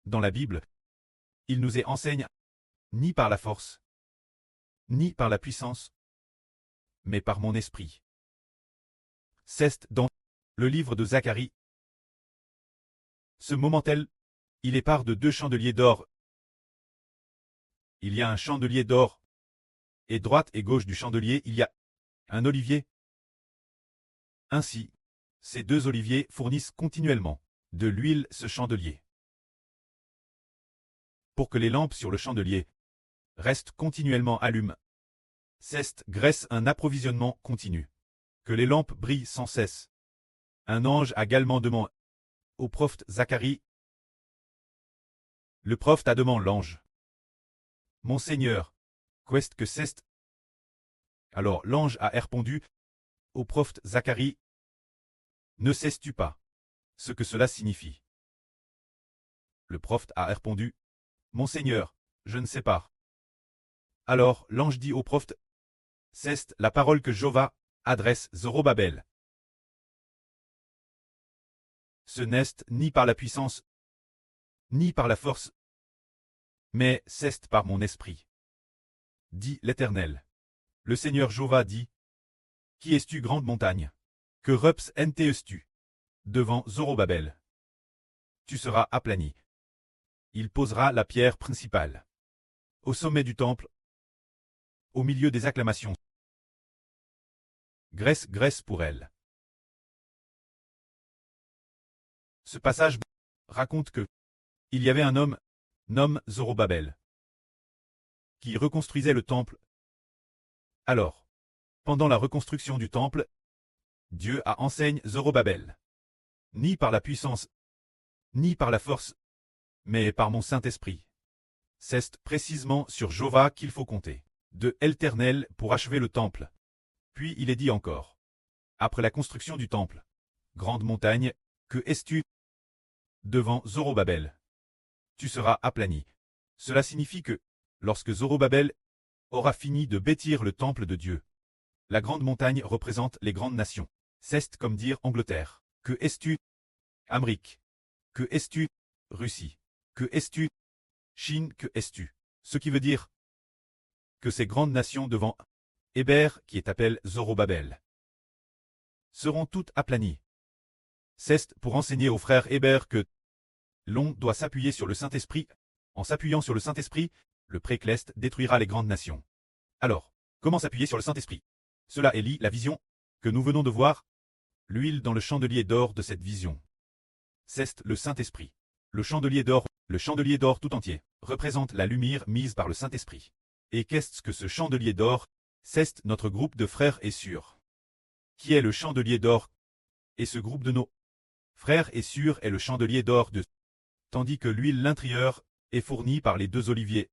dans la Bible, il nous enseigne ni par la force, ni par la puissance, mais par mon esprit. C'est dans le livre de Zacharie. Ce moment-tel, il est part de 2 chandeliers d'or. Il y a un chandelier d'or, et droite et gauche du chandelier il y a un olivier. Ainsi, ces 2 oliviers fournissent continuellement de l'huile ce chandelier. Pour que les lampes sur le chandelier restent continuellement allumées, cette graisse un approvisionnement continu. Que les lampes brillent sans cesse. Un ange a également demandé au prophète Zacharie. Le prophète a demandé l'ange. Mon Seigneur, qu'est-ce que c'est? Alors l'ange a répondu au prophète Zacharie. Ne sais-tu pas ce que cela signifie? Le prophète a répondu. Mon Seigneur, je ne sais pas. Alors l'ange dit au prophète. C'est la parole que Jéhovah adresse Zorobabel. Ce n'est ni par la puissance, ni par la force, mais c'est par mon esprit, dit l'Éternel. Le Seigneur Jéhovah dit. Qui es-tu, grande montagne? Que représentes-tu devant Zorobabel? Tu seras aplani. Il posera la pierre principale au sommet du temple, au milieu des acclamations. Graisse pour elle. Ce passage raconte que il y avait un homme, nommé Zorobabel, qui reconstruisait le temple. Alors, pendant la reconstruction du temple, Dieu a enseigné Zorobabel, ni par la puissance, ni par la force, mais par mon Saint-Esprit. C'est précisément sur Jéhovah qu'il faut compter, de l'Éternel pour achever le temple. Puis il est dit encore, après la construction du temple, grande montagne, que es-tu devant Zorobabel? Tu seras aplani. Cela signifie que, lorsque Zorobabel aura fini de bâtir le temple de Dieu, la grande montagne représente les grandes nations. C'est comme dire Angleterre. Que es-tu Amérique? Que es-tu Russie? Que es-tu Chine? Que es-tu? Ce qui veut dire que ces grandes nations devant Héber, qui est appelé Zorobabel, seront toutes aplanies. C'est pour enseigner aux frères Héber que l'on doit s'appuyer sur le Saint-Esprit. En s'appuyant sur le Saint-Esprit, le précleste détruira les grandes nations. Alors, comment s'appuyer sur le Saint-Esprit? Cela est la vision que nous venons de voir, l'huile dans le chandelier d'or de cette vision. C'est le Saint-Esprit. Le chandelier d'or tout entier, représente la lumière mise par le Saint-Esprit. Et qu'est-ce que ce chandelier d'or? C'est notre groupe de frères et sœurs. Qui est le chandelier d'or? Et ce groupe de nos frères et sœurs est le chandelier d'or de. Tandis que l'huile l'intérieur est fournie par les 2 oliviers.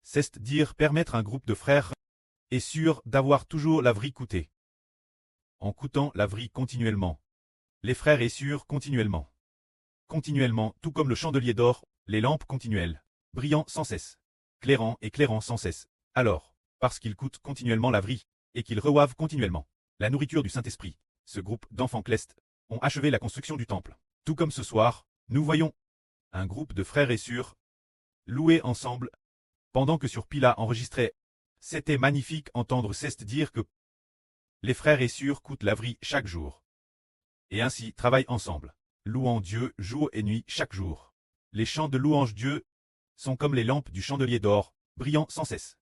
C'est-à-dire permettre à un groupe de frères et sœurs d'avoir toujours la vie coûtée. En coûtant la vie continuellement. Les frères et sœurs continuellement. Continuellement, tout comme le chandelier d'or, les lampes continuelles, brillant sans cesse, clairant et clairant sans cesse. Alors, parce qu'ils coûtent continuellement la vie, et qu'ils reçoivent continuellement la nourriture du Saint-Esprit, ce groupe d'enfants clestes ont achevé la construction du temple. Tout comme ce soir, nous voyons un groupe de frères et sœurs louer ensemble, pendant que sur Pila enregistrait. C'était magnifique entendre Ceste dire que les frères et sœurs coûtent la vie chaque jour. Et ainsi travaillent ensemble, louant Dieu jour et nuit chaque jour. Les chants de louange Dieu sont comme les lampes du chandelier d'or, brillant sans cesse,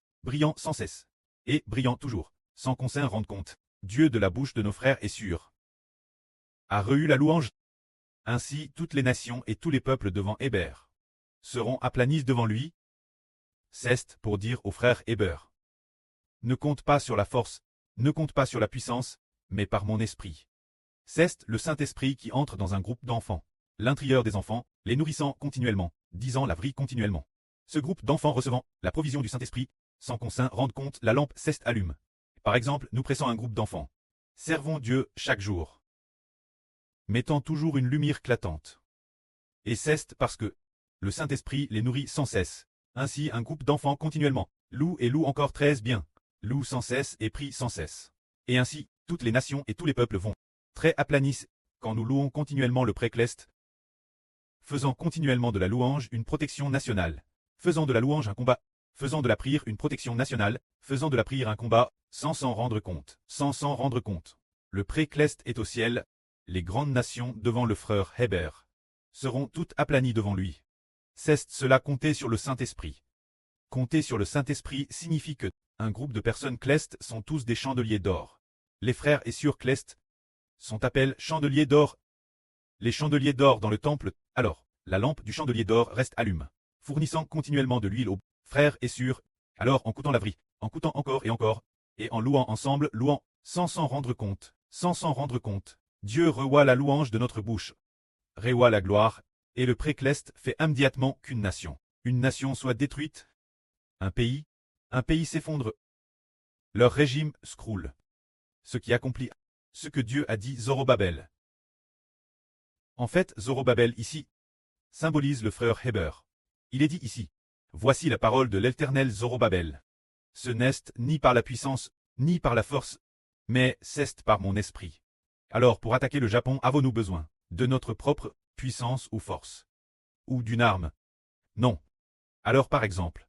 et brillant toujours, sans qu'on s'en rende compte. Dieu de la bouche de nos frères et sœurs a reçu la louange. Ainsi toutes les nations et tous les peuples devant Héber seront aplanis devant lui. C'est pour dire aux frères Héber. Ne compte pas sur la force, ne compte pas sur la puissance, mais par mon esprit. C'est le Saint-Esprit qui entre dans un groupe d'enfants, l'intérieur des enfants, les nourrissant continuellement, disant la vie continuellement. Ce groupe d'enfants recevant la provision du Saint-Esprit, sans qu'on s'en rende compte, la lampe cesse allume. Par exemple, nous pressons un groupe d'enfants. Servons Dieu chaque jour, mettant toujours une lumière éclatante. Et c'est parce que le Saint-Esprit les nourrit sans cesse. Ainsi un groupe d'enfants continuellement loue et loue encore très bien, loue sans cesse et prie sans cesse. Et ainsi, toutes les nations et tous les peuples vont très aplanissent quand nous louons continuellement le précleste. faisant continuellement de la louange une protection nationale, faisant de la louange un combat, faisant de la prière une protection nationale, faisant de la prière un combat, sans s'en rendre compte, sans s'en rendre compte. Le pré-Cleste est au ciel, les grandes nations devant le frère Héber seront toutes aplanies devant lui. Ceste cela compter sur le Saint-Esprit. Compter sur le Saint-Esprit signifie que un groupe de personnes Cleste sont tous des chandeliers d'or. Les frères et sœurs Cleste sont appelés chandeliers d'or. Les chandeliers d'or dans le temple, alors, la lampe du chandelier d'or reste allumée, fournissant continuellement de l'huile aux frères et sœurs, alors en coûtant la vie, en coûtant encore, et en louant ensemble, louant, sans s'en rendre compte, sans s'en rendre compte. Dieu revoit la louange de notre bouche, revoit la gloire, et le pré-Cleste fait immédiatement qu'une nation soit détruite, un pays s'effondre. Leur régime s'écroule. Ce qui accomplit ce que Dieu a dit Zorobabel. En fait, Zorobabel ici symbolise le frère Héber. Il est dit ici, voici la parole de l'Éternel Zorobabel. Ce n'est ni par la puissance, ni par la force, mais c'est par mon esprit. Alors pour attaquer le Japon, avons-nous besoin de notre propre puissance ou force? Ou d'une arme? Non. Alors par exemple,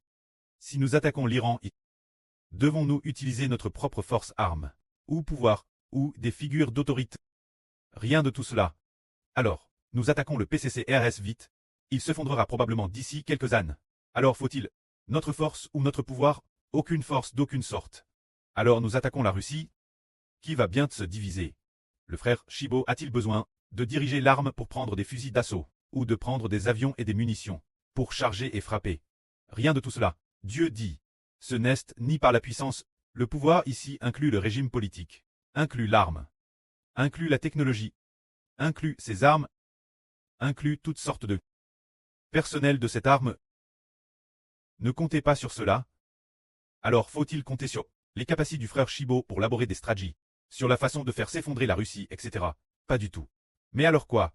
si nous attaquons l'Iran, devons-nous utiliser notre propre force arme, ou pouvoir, ou des figures d'autorité? Rien de tout cela. Alors, nous attaquons le PCCRS vite, il se fondrera probablement d'ici quelques années. Alors faut-il notre force ou notre pouvoir? Aucune force d'aucune sorte. Alors nous attaquons la Russie, qui va bien se diviser. Le frère Shibo a-t-il besoin de diriger l'arme pour prendre des fusils d'assaut, ou de prendre des avions et des munitions, pour charger et frapper? Rien de tout cela. Dieu dit, ce n'est ni par la puissance, le pouvoir ici inclut le régime politique, inclut l'arme, inclut la technologie, inclut ses armes, inclut toutes sortes de personnel de cette arme. Ne comptez pas sur cela. Alors faut-il compter sur les capacités du frère Shibo pour élaborer des stratégies, sur la façon de faire s'effondrer la Russie, etc. Pas du tout. Mais alors quoi?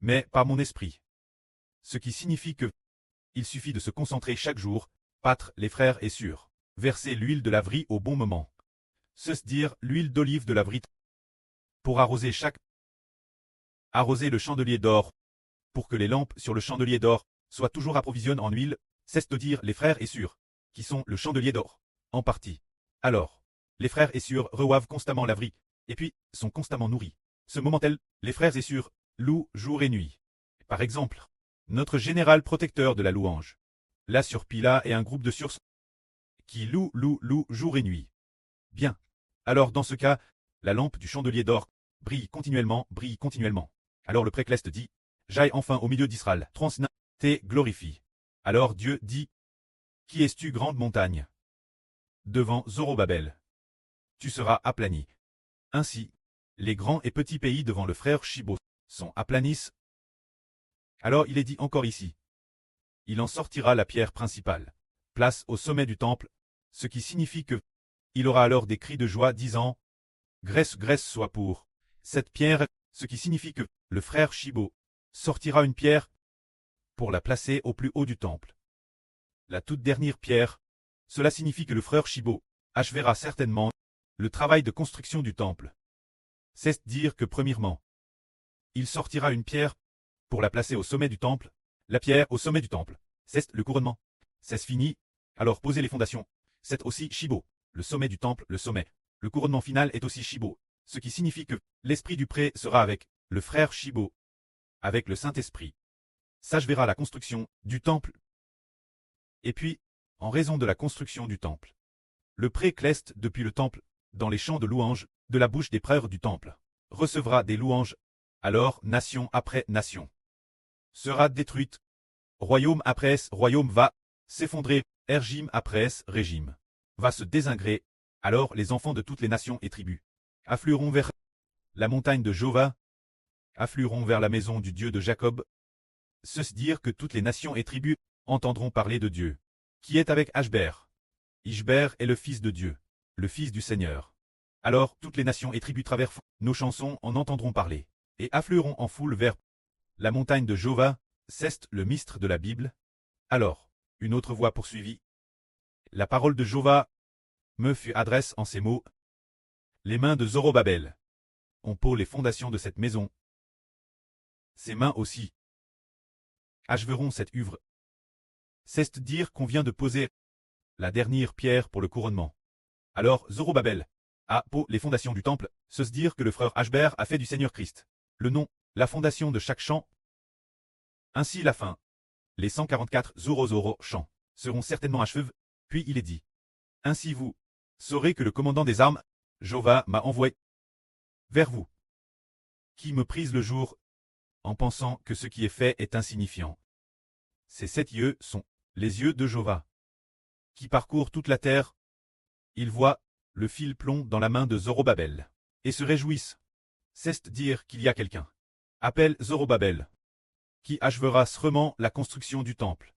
Mais par mon esprit. Ce qui signifie que il suffit de se concentrer chaque jour, battre les frères et sœurs, verser l'huile de laverie au bon moment. C'est-à-dire l'huile d'olive de laverie pour arroser le chandelier d'or, pour que les lampes sur le chandelier d'or soient toujours approvisionnées en huile, c'est-à-dire les frères et sœurs, qui sont le chandelier d'or, en partie. Alors, les frères et sœurs reçoivent constamment la vie, et puis sont constamment nourris. Ce moment-là, les frères et sœurs louent jour et nuit. Par exemple, notre général protecteur de la louange, là sur Pila et un groupe de sources qui louent jour et nuit. Bien. Alors dans ce cas, la lampe du chandelier d'or brille continuellement. Alors le pré-Cleste dit, j'aille enfin au milieu d'Israël, transna, te glorifie. Alors Dieu dit, qui es-tu grande montagne? Devant Zorobabel. Tu seras aplani. Ainsi, les grands et petits pays devant le frère Shibo sont aplanis. Alors il est dit encore ici. Il en sortira la pierre principale, place au sommet du temple, ce qui signifie que, il aura alors des cris de joie disant, Grèce soit pour cette pierre, ce qui signifie que, le frère Shibo, sortira une pierre, pour la placer au plus haut du temple. La toute dernière pierre, cela signifie que le frère Shibo, achèvera certainement, le travail de construction du temple. C'est dire que premièrement, il sortira une pierre, pour la placer au sommet du temple, la pierre au sommet du temple, c'est le couronnement. C'est fini, alors posez les fondations. C'est aussi Shibo, le sommet du temple, le sommet. Le couronnement final est aussi Shibo, ce qui signifie que l'esprit du pré sera avec le frère Shibo, avec le Saint-Esprit. S'achèvera la construction du temple. Et puis, en raison de la construction du temple, le pré-Cleste depuis le temple, dans les chants de louanges, de la bouche des prêtres du temple, recevra des louanges, alors nation après nation sera détruite, royaume après royaume va s'effondrer, régime après régime va se désingrer, alors les enfants de toutes les nations et tribus afflueront vers la montagne de Jova, afflueront vers la maison du Dieu de Jacob. Ceci dire que toutes les nations et tribus entendront parler de Dieu, qui est avec Ashber. Ishber est le fils de Dieu, le fils du Seigneur. Alors toutes les nations et tribus traversent nos chansons en entendront parler, et afflueront en foule vers la montagne de Jova, c'est le mistre de la Bible. Alors, une autre voix poursuivit. La parole de Jova me fut adresse en ces mots. Les mains de Zorobabel ont posé les fondations de cette maison. Ses mains aussi acheveront cette œuvre. C'est dire qu'on vient de poser la dernière pierre pour le couronnement. Alors Zorobabel a posé les fondations du temple, se dire que le frère Ashber a fait du Seigneur Christ le nom, la fondation de chaque champ. Ainsi la fin. Les 144 Zorozoro chants seront certainement achevés, puis il est dit. Ainsi vous saurez que le commandant des armes, Jova, m'a envoyé vers vous, qui me prise le jour, en pensant que ce qui est fait est insignifiant. Ces 7 yeux sont les yeux de Jova, qui parcourent toute la terre. Ils voient le fil plomb dans la main de Zorobabel, et se réjouissent. C'est dire qu'il y a quelqu'un. Appelle Zorobabel, qui achevera sûrement la construction du temple.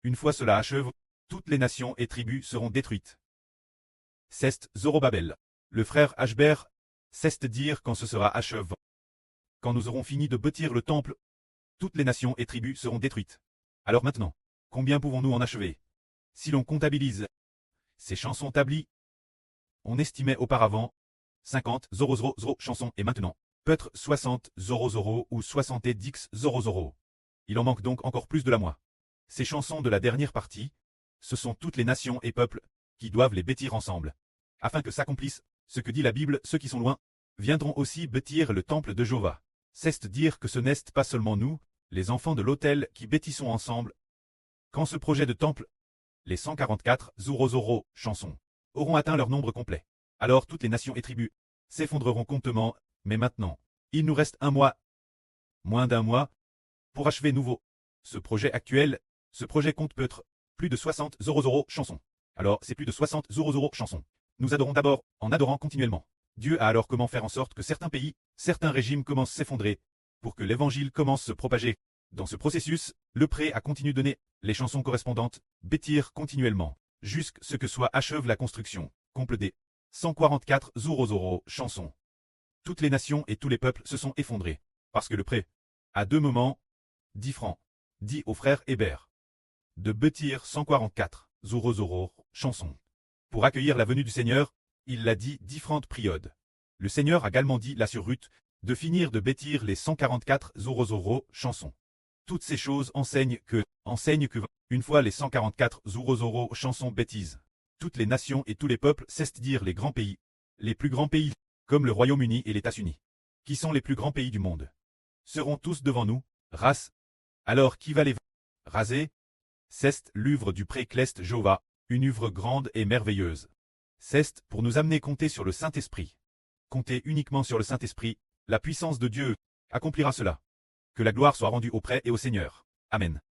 Une fois cela achève, toutes les nations et tribus seront détruites. C'est Zorobabel, le frère Ashber, c'est dire quand ce sera achevé. Quand nous aurons fini de bâtir le temple, toutes les nations et tribus seront détruites. Alors maintenant, combien pouvons-nous en achever? Si l'on comptabilise ces chansons tablies, on estimait auparavant 50 Zorozoro chansons et maintenant, peut-être 60 Zorozoro ou 70 Zorozoro. Il en manque donc encore plus de la moitié. Ces chansons de la dernière partie, ce sont toutes les nations et peuples qui doivent les bâtir ensemble. Afin que s'accomplisse ce que dit la Bible, ceux qui sont loin viendront aussi bâtir le temple de Jova. C'est dire que ce n'est pas seulement nous, les enfants de l'autel, qui bâtissons ensemble. Quand ce projet de temple, les 144 Zorozoro chansons, auront atteint leur nombre complet, alors toutes les nations et tribus s'effondreront comptement, mais maintenant, il nous reste un mois, moins d'un mois, pour achever nouveau ce projet actuel. Ce projet compte peut-être plus de 60 Zorozoro chansons. Alors, c'est plus de 60 Zorozoro chansons. Nous adorons d'abord en adorant continuellement. Dieu a alors comment faire en sorte que certains pays, certains régimes commencent à s'effondrer, pour que l'évangile commence à se propager. Dans ce processus, le pré a continué de donner les chansons correspondantes, bâtir continuellement, jusqu'à ce que soit achève la construction complète des 144 Zorozoro chansons. Toutes les nations et tous les peuples se sont effondrés, parce que le pré, à 2 moments différents, dit au frère Hébert de bâtir 144 Zorozoro chansons. Pour accueillir la venue du Seigneur, il l'a dit différentes périodes. Le Seigneur a également dit là sur Ruth de finir de bâtir les 144 Zorozoro chansons. Toutes ces choses enseignent que, une fois les 144 Zorozoro chansons bêtises, toutes les nations et tous les peuples cessent de dire les grands pays, les plus grands pays, comme le Royaume-Uni et les États-Unis, qui sont les plus grands pays du monde, seront tous devant nous, race. Alors qui va les raser? C'est l'œuvre du pré-Cleste Jova, une œuvre grande et merveilleuse. C'est pour nous amener compter sur le Saint-Esprit. Compter uniquement sur le Saint-Esprit, la puissance de Dieu accomplira cela. Que la gloire soit rendue au prêtre et au Seigneur. Amen.